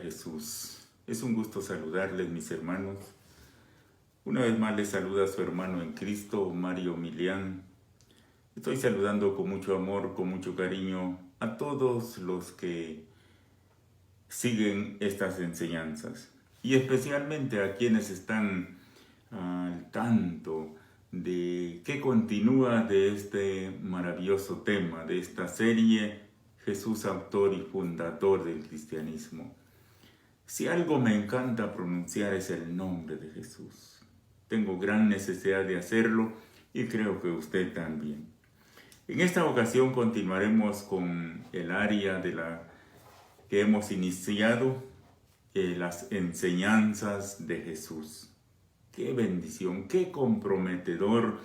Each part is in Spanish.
Jesús. Es un gusto saludarles, mis hermanos. Una vez más les saluda a su hermano en Cristo, Mario Milián. Estoy saludando con mucho amor, con mucho cariño a todos los que siguen estas enseñanzas y especialmente a quienes están al tanto de qué continúa de este maravilloso tema, de esta serie Jesús, autor y fundador del cristianismo. Si algo me encanta pronunciar es el nombre de Jesús. Tengo gran necesidad de hacerlo y creo que usted también. En esta ocasión continuaremos con el área que hemos iniciado, las enseñanzas de Jesús. Qué bendición, qué comprometedor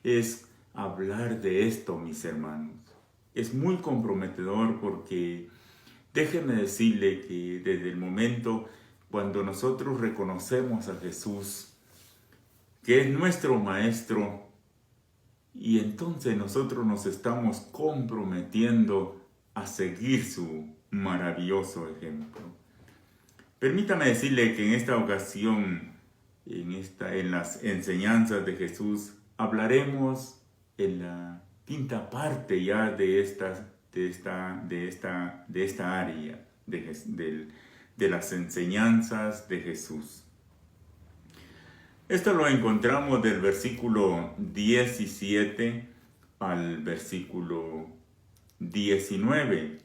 es hablar de esto, mis hermanos. Es muy comprometedor porque déjeme decirle que desde el momento cuando nosotros reconocemos a Jesús, que es nuestro Maestro, y entonces nosotros nos estamos comprometiendo a seguir su maravilloso ejemplo. Permítame decirle que en esta ocasión, en las enseñanzas de Jesús, hablaremos en la quinta parte ya de esta área de las enseñanzas de Jesús. Esto lo encontramos del versículo 17 al versículo 19,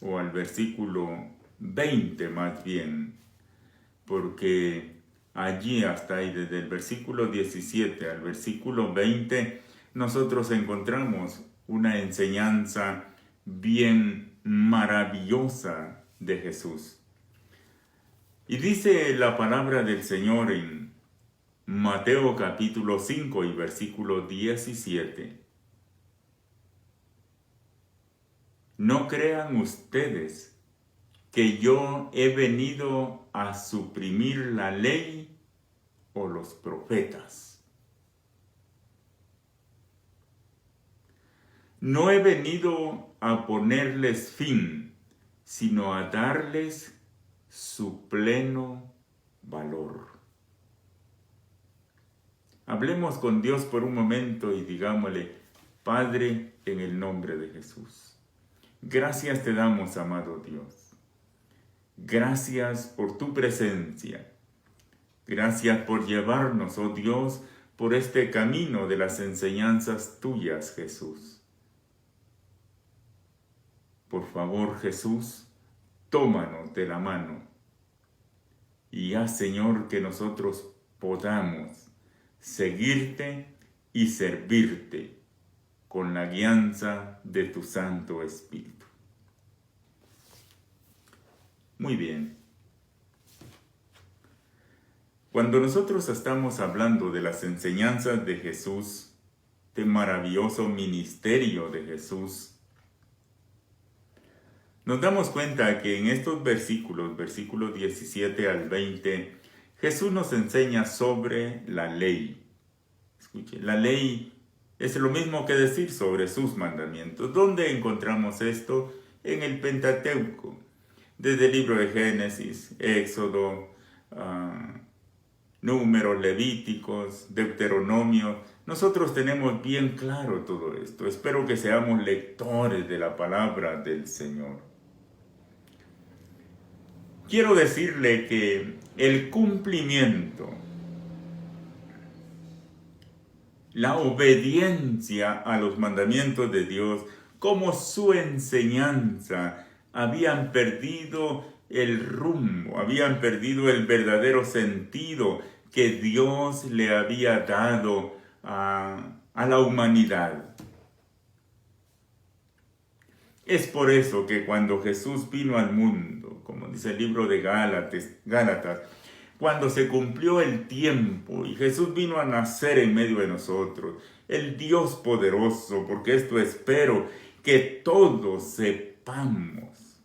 o al versículo 20 más bien, porque allí hasta ahí, desde el versículo 17 al versículo 20, nosotros encontramos una enseñanza bien maravillosa de Jesús. Y dice la palabra del Señor en Mateo capítulo 5 y versículo 17. No crean ustedes que yo he venido a suprimir la ley o los profetas. No he venido a ponerles fin, sino a darles su pleno valor. Hablemos con Dios por un momento y digámosle: Padre, en el nombre de Jesús, gracias te damos, amado Dios. Gracias por tu presencia. Gracias por llevarnos, oh Dios, por este camino de las enseñanzas tuyas, Jesús. Por favor, Jesús, tómanos de la mano y haz, Señor, que nosotros podamos seguirte y servirte con la guianza de tu Santo Espíritu. Muy bien. Cuando nosotros estamos hablando de las enseñanzas de Jesús, de maravilloso ministerio de Jesús, nos damos cuenta que en estos versículos 17 al 20, Jesús nos enseña sobre la ley. Escuche, la ley es lo mismo que decir sobre sus mandamientos. ¿Dónde encontramos esto? En el Pentateuco. Desde el libro de Génesis, Éxodo, Números, Levíticos, Deuteronomio. Nosotros tenemos bien claro todo esto. Espero que seamos lectores de la palabra del Señor. Quiero decirle que el cumplimiento, la obediencia a los mandamientos de Dios, como su enseñanza, habían perdido el rumbo, habían perdido el verdadero sentido que Dios le había dado a la humanidad. Es por eso que cuando Jesús vino al mundo, como dice el libro de Gálatas, cuando se cumplió el tiempo y Jesús vino a nacer en medio de nosotros, el Dios poderoso, porque esto espero que todos sepamos,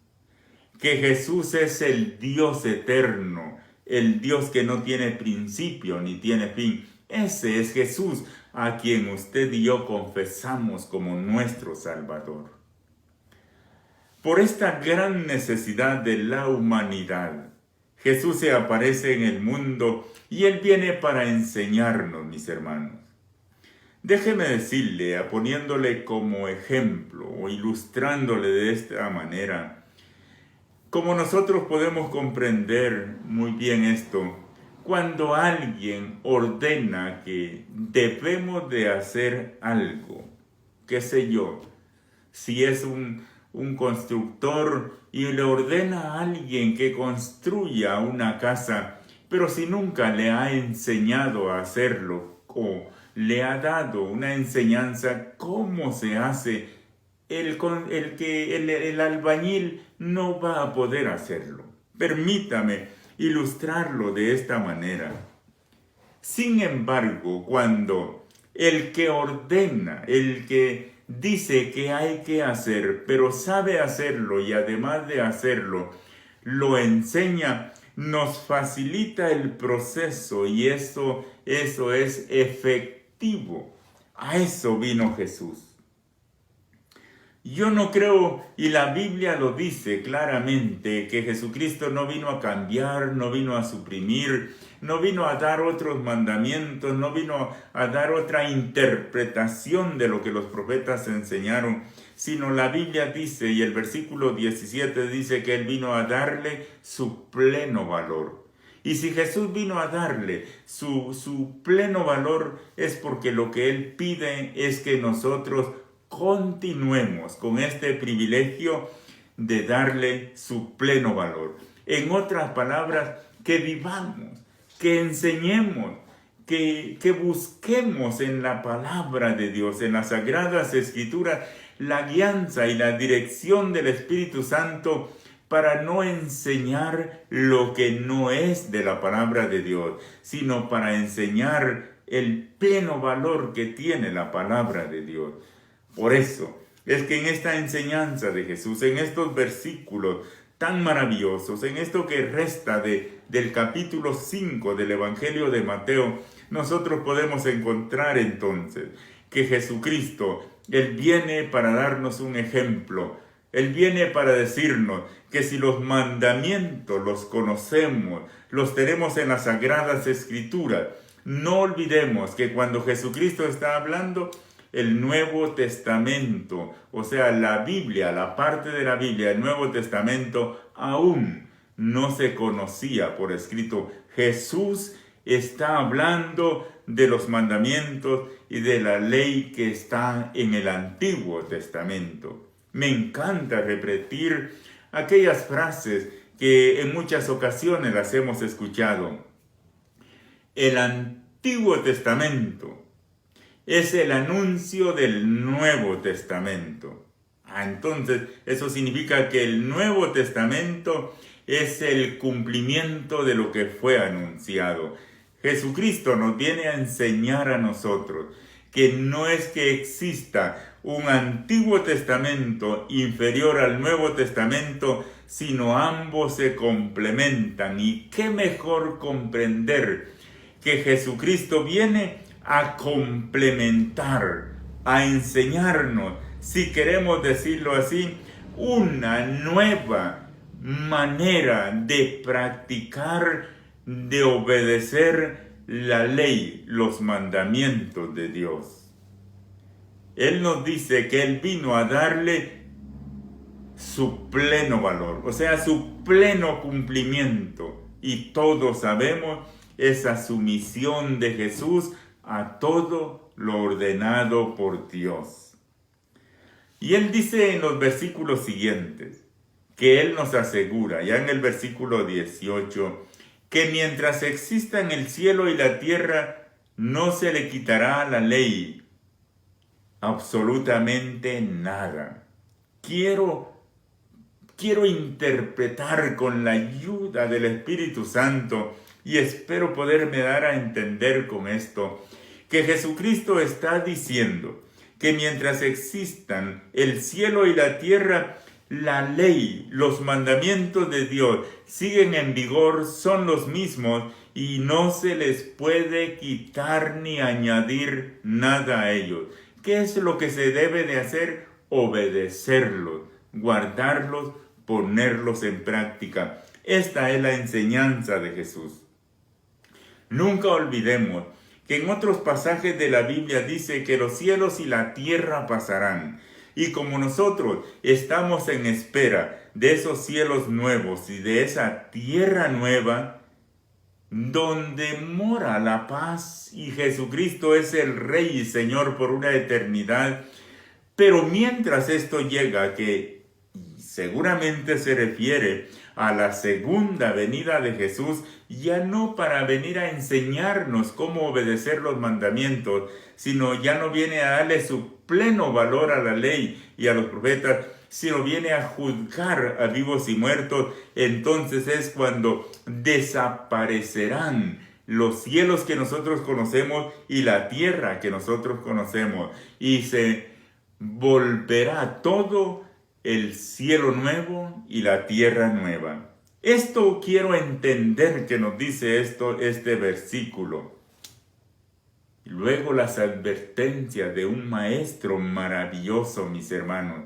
que Jesús es el Dios eterno, el Dios que no tiene principio ni tiene fin. Ese es Jesús a quien usted y yo confesamos como nuestro Salvador. Por esta gran necesidad de la humanidad, Jesús se aparece en el mundo y Él viene para enseñarnos, mis hermanos. Déjeme decirle, poniéndole como ejemplo o ilustrándole de esta manera, como nosotros podemos comprender muy bien esto, cuando alguien ordena que debemos de hacer algo, qué sé yo, si es un constructor y le ordena a alguien que construya una casa, pero si nunca le ha enseñado a hacerlo o le ha dado una enseñanza cómo se hace, el albañil no va a poder hacerlo. Permítame ilustrarlo de esta manera. Sin embargo, cuando el que ordena, el que dice que hay que hacer, pero sabe hacerlo y además de hacerlo, lo enseña, nos facilita el proceso y eso es efectivo. A eso vino Jesús. Yo no creo, y la Biblia lo dice claramente, que Jesucristo no vino a cambiar, no vino a suprimir, no vino a dar otros mandamientos, no vino a dar otra interpretación de lo que los profetas enseñaron, sino la Biblia dice, y el versículo 17 dice que Él vino a darle su pleno valor. Y si Jesús vino a darle su pleno valor, es porque lo que Él pide es que nosotros continuemos con este privilegio de darle su pleno valor. En otras palabras, que vivamos, que enseñemos, que busquemos en la palabra de Dios, en las sagradas escrituras, la guianza y la dirección del Espíritu Santo para no enseñar lo que no es de la palabra de Dios, sino para enseñar el pleno valor que tiene la palabra de Dios. Por eso es que en esta enseñanza de Jesús, en estos versículos tan maravillosos, en esto que resta del capítulo 5 del Evangelio de Mateo, nosotros podemos encontrar entonces que Jesucristo, Él viene para darnos un ejemplo. Él viene para decirnos que si los mandamientos los conocemos, los tenemos en las sagradas escrituras, no olvidemos que cuando Jesucristo está hablando, el Nuevo Testamento, o sea, la Biblia, la parte de la Biblia, el Nuevo Testamento, aún no se conocía por escrito. Jesús está hablando de los mandamientos y de la ley que está en el Antiguo Testamento. Me encanta repetir aquellas frases que en muchas ocasiones las hemos escuchado. El Antiguo Testamento es el anuncio del Nuevo Testamento. Entonces, eso significa que el Nuevo Testamento es el cumplimiento de lo que fue anunciado. Jesucristo nos viene a enseñar a nosotros que no es que exista un Antiguo Testamento inferior al Nuevo Testamento, sino ambos se complementan. Y qué mejor comprender que Jesucristo viene a complementar, a enseñarnos, si queremos decirlo así, una nueva manera de practicar, de obedecer la ley, los mandamientos de Dios. Él nos dice que Él vino a darle su pleno valor, o sea, su pleno cumplimiento. Y todos sabemos esa sumisión de Jesús a todo lo ordenado por Dios. Y Él dice en los versículos siguientes, que Él nos asegura, ya en el versículo 18, que mientras existan el cielo y la tierra, no se le quitará la ley absolutamente nada. Quiero interpretar con la ayuda del Espíritu Santo y espero poderme dar a entender con esto que Jesucristo está diciendo que mientras existan el cielo y la tierra, la ley, los mandamientos de Dios siguen en vigor, son los mismos y no se les puede quitar ni añadir nada a ellos. ¿Qué es lo que se debe de hacer? Obedecerlos, guardarlos, ponerlos en práctica. Esta es la enseñanza de Jesús. Nunca olvidemos que en otros pasajes de la Biblia dice que los cielos y la tierra pasarán. Y como nosotros estamos en espera de esos cielos nuevos y de esa tierra nueva, donde mora la paz y Jesucristo es el Rey y Señor por una eternidad. Pero mientras esto llega, que seguramente se refiere a la segunda venida de Jesús, ya no para venir a enseñarnos cómo obedecer los mandamientos, sino ya no viene a darle su pleno valor a la ley y a los profetas, sino viene a juzgar a vivos y muertos. Entonces es cuando desaparecerán los cielos que nosotros conocemos y la tierra que nosotros conocemos, y se volverá todo el cielo nuevo y la tierra nueva. Esto quiero entender que nos dice este versículo. Luego las advertencias de un maestro maravilloso, mis hermanos.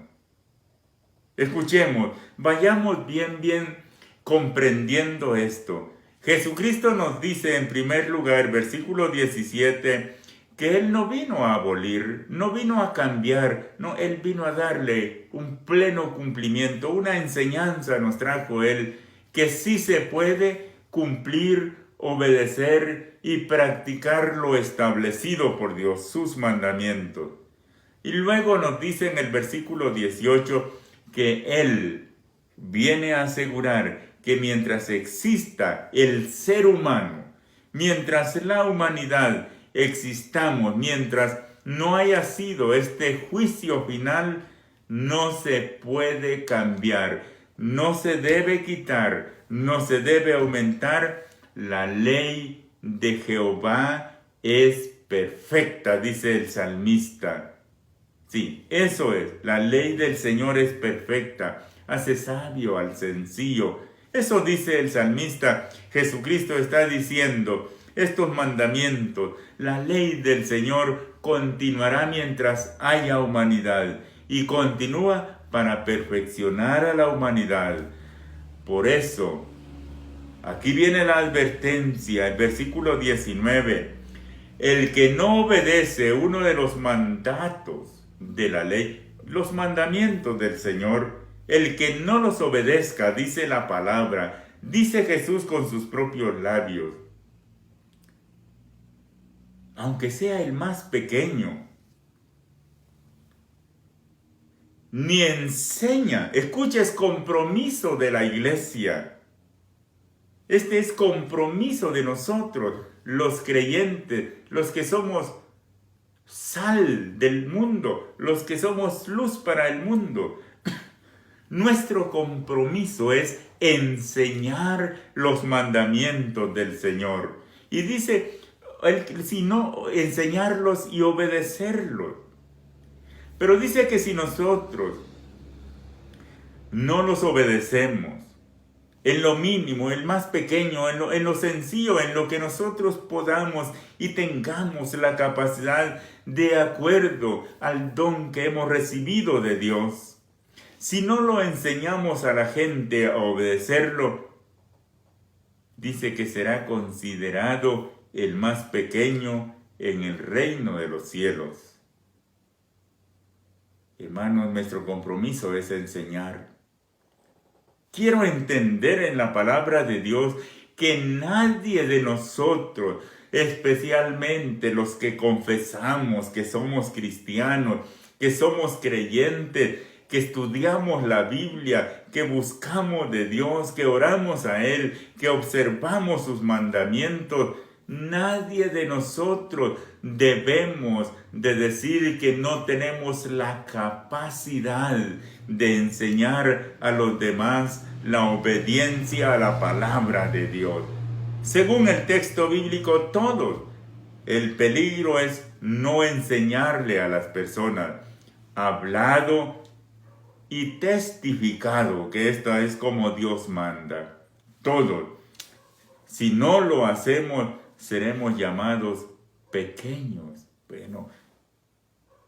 Escuchemos, vayamos bien comprendiendo esto. Jesucristo nos dice en primer lugar, versículo 17, que Él no vino a abolir, no vino a cambiar, no, Él vino a darle un pleno cumplimiento, una enseñanza nos trajo Él, que sí se puede cumplir, obedecer y practicar lo establecido por Dios, sus mandamientos. Y luego nos dice en el versículo 18 que Él viene a asegurar que mientras exista el ser humano, mientras la humanidad existamos, mientras no haya sido este juicio final, no se puede cambiar, no se debe quitar, no se debe aumentar. La ley de Jehová es perfecta, dice el salmista. Sí, eso es, la ley del Señor es perfecta, hace sabio al sencillo. Eso dice el salmista. Jesucristo está diciendo, estos mandamientos, la ley del Señor continuará mientras haya humanidad y continúa para perfeccionar a la humanidad. Por eso, aquí viene la advertencia, el versículo 19. El que no obedece uno de los mandatos de la ley, los mandamientos del Señor, el que no los obedezca, dice la palabra, dice Jesús con sus propios labios, aunque sea el más pequeño, ni enseña. Escucha, es compromiso de la iglesia. Este es compromiso de nosotros, los creyentes, los que somos sal del mundo, los que somos luz para el mundo. Nuestro compromiso es enseñar los mandamientos del Señor. Y dice, si no, enseñarlos y obedecerlos. Pero dice que si nosotros no los obedecemos, en lo mínimo, el más pequeño, en lo sencillo, en lo que nosotros podamos y tengamos la capacidad de acuerdo al don que hemos recibido de Dios, si no lo enseñamos a la gente a obedecerlo, dice que será considerado el más pequeño en el reino de los cielos. Hermanos, nuestro compromiso es enseñar. Quiero entender en la palabra de Dios que nadie de nosotros, especialmente los que confesamos que somos cristianos, que somos creyentes, que estudiamos la Biblia, que buscamos de Dios, que oramos a Él, que observamos sus mandamientos, nadie de nosotros debemos de decir que no tenemos la capacidad de enseñar a los demás la obediencia a la palabra de Dios. Según el texto bíblico, todos. El peligro es no enseñarle a las personas. Hablado y testificado que esta es como Dios manda. Todos. Si no lo hacemos, seremos llamados pequeños. Bueno,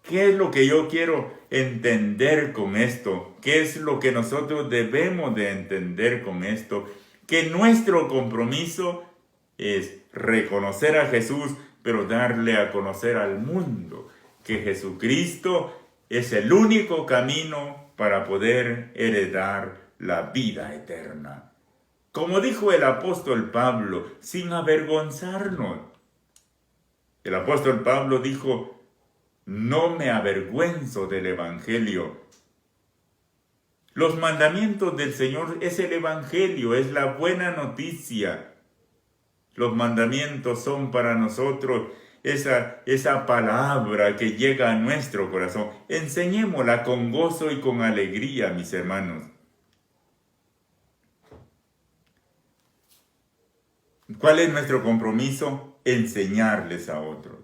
¿Qué es lo que yo quiero entender con esto? ¿Qué es lo que nosotros debemos de entender con esto? Que nuestro compromiso es reconocer a Jesús, pero darle a conocer al mundo que Jesucristo es el único camino para poder heredar la vida eterna. Como dijo el apóstol Pablo, sin avergonzarnos. El apóstol Pablo dijo: no me avergüenzo del Evangelio. Los mandamientos del Señor es el Evangelio, es la buena noticia. Los mandamientos son para nosotros esa palabra que llega a nuestro corazón. Enseñémosla con gozo y con alegría, mis hermanos. ¿Cuál es nuestro compromiso? Enseñarles a otros.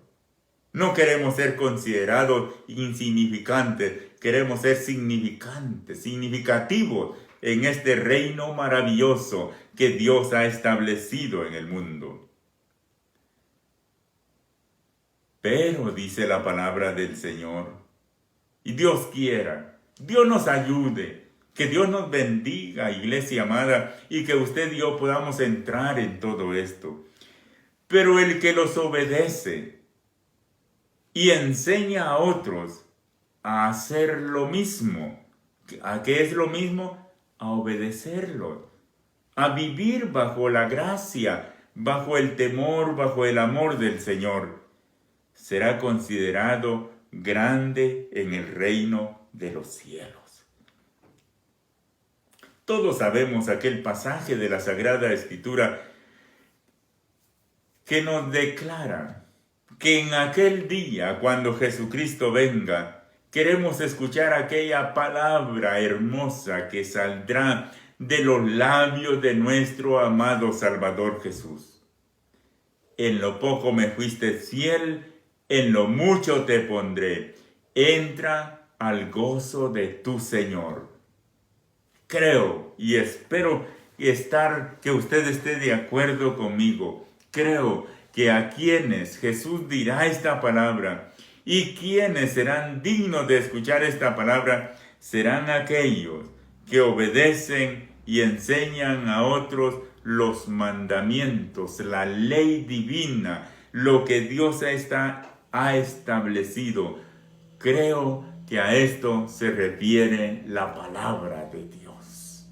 No queremos ser considerados insignificantes, queremos ser significantes, significativos en este reino maravilloso que Dios ha establecido en el mundo. Pero dice la palabra del Señor, y Dios quiera, Dios nos ayude, que Dios nos bendiga, iglesia amada, y que usted y yo podamos entrar en todo esto. Pero el que los obedece y enseña a otros a hacer lo mismo, ¿a qué es lo mismo? A obedecerlo, a vivir bajo la gracia, bajo el temor, bajo el amor del Señor, será considerado grande en el reino de los cielos. Todos sabemos aquel pasaje de la Sagrada Escritura que nos declara que en aquel día, cuando Jesucristo venga, queremos escuchar aquella palabra hermosa que saldrá de los labios de nuestro amado Salvador Jesús. En lo poco me fuiste fiel, en lo mucho te pondré. Entra al gozo de tu Señor. Creo y espero que usted esté de acuerdo conmigo. Creo que a quienes Jesús dirá esta palabra y quienes serán dignos de escuchar esta palabra serán aquellos que obedecen y enseñan a otros los mandamientos, la ley divina, lo que Dios ha establecido. Creo que a esto se refiere la palabra de Dios.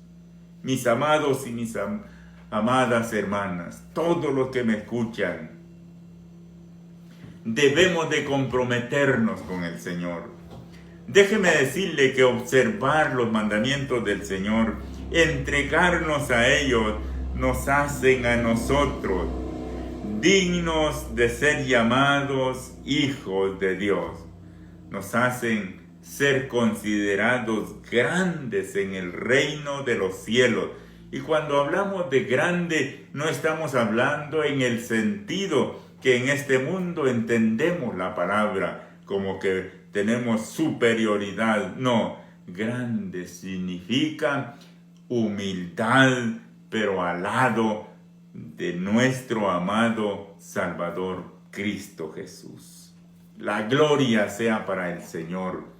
Mis amados y mis amadas hermanas, todos los que me escuchan, debemos de comprometernos con el Señor. Déjeme decirle que observar los mandamientos del Señor, entregarnos a ellos, nos hacen a nosotros dignos de ser llamados hijos de Dios. Nos hacen ser considerados grandes en el reino de los cielos. Y cuando hablamos de grande, no estamos hablando en el sentido que en este mundo entendemos la palabra como que tenemos superioridad. No, grande significa humildad, pero al lado de nuestro amado Salvador Cristo Jesús. La gloria sea para el Señor.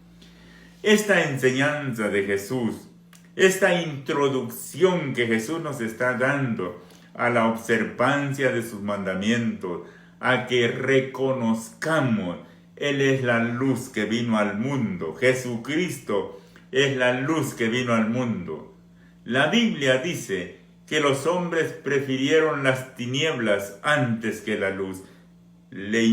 Esta enseñanza de Jesús, esta introducción que Jesús nos está dando a la observancia de sus mandamientos, a que reconozcamos, Él es la luz que vino al mundo. Jesucristo es la luz que vino al mundo. La Biblia dice que los hombres prefirieron las tinieblas antes que la luz. Me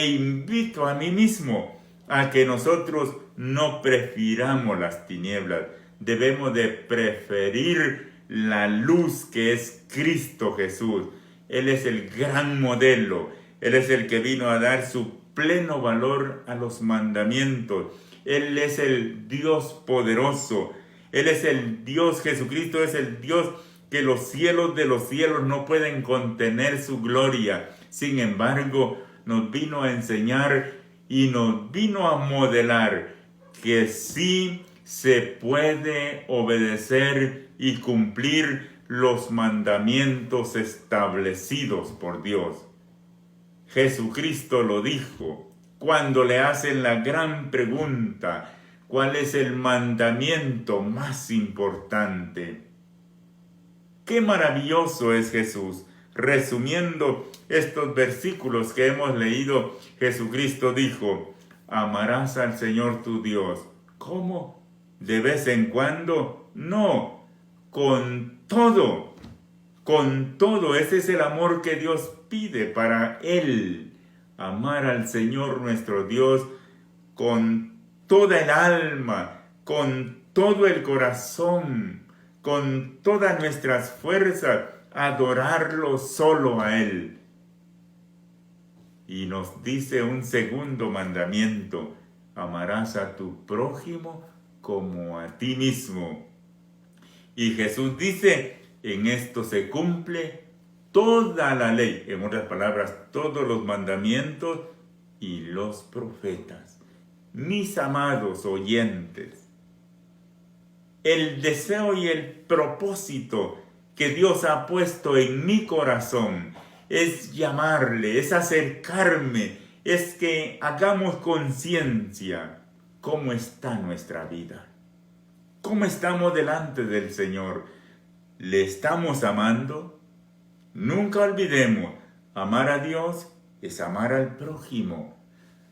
invito a mí mismo a que nosotros no prefiramos las tinieblas. Debemos de preferir la luz que es Cristo Jesús. Él es el gran modelo. Él es el que vino a dar su pleno valor a los mandamientos. Él es el Dios poderoso. Él es el Dios, Jesucristo es el Dios que los cielos de los cielos no pueden contener su gloria. Sin embargo, nos vino a enseñar y nos vino a modelar que sí se puede obedecer y cumplir los mandamientos establecidos por Dios. Jesucristo lo dijo cuando le hacen la gran pregunta: ¿cuál es el mandamiento más importante? Qué maravilloso es Jesús. Resumiendo estos versículos que hemos leído, Jesucristo dijo: amarás al Señor tu Dios. ¿Cómo? ¿De vez en cuando? No, con todo. Con todo. Ese es el amor que Dios pide para Él. Amar al Señor nuestro Dios con toda el alma, con todo el corazón, con todas nuestras fuerzas, adorarlo solo a Él. Y nos dice un segundo mandamiento: amarás a tu prójimo como a ti mismo. Y Jesús dice: en esto se cumple toda la ley, en otras palabras, todos los mandamientos y los profetas. Mis amados oyentes, el deseo y el propósito que Dios ha puesto en mi corazón es llamarle, es acercarme, es que hagamos conciencia cómo está nuestra vida, cómo estamos delante del Señor. ¿Le estamos amando? Nunca olvidemos, amar a Dios es amar al prójimo.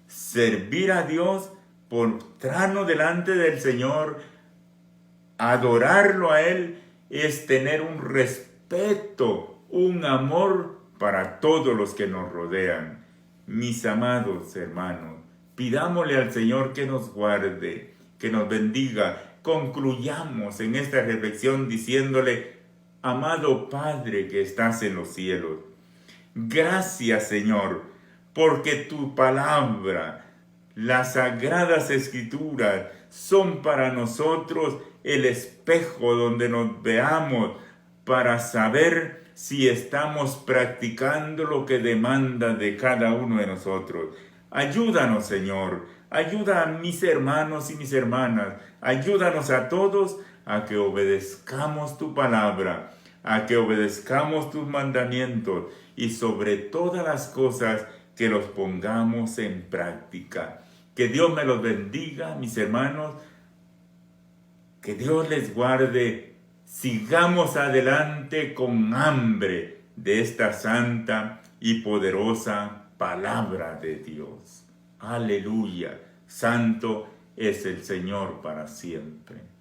Servir a Dios, postrarnos delante del Señor, adorarlo a Él, es tener un respeto, un amor para todos los que nos rodean. Mis amados hermanos, pidámosle al Señor que nos guarde, que nos bendiga. Concluyamos en esta reflexión diciéndole: amado Padre que estás en los cielos, gracias, Señor, porque tu palabra, las sagradas escrituras, son para nosotros el espejo donde nos veamos para saber si estamos practicando lo que demanda de cada uno de nosotros. Ayúdanos, Señor, ayuda a mis hermanos y mis hermanas, ayúdanos a todos a que obedezcamos tu palabra, a que obedezcamos tus mandamientos y sobre todas las cosas que los pongamos en práctica. Que Dios me los bendiga, mis hermanos, que Dios les guarde. Sigamos adelante con hambre de esta santa y poderosa palabra de Dios. Aleluya, santo es el Señor para siempre.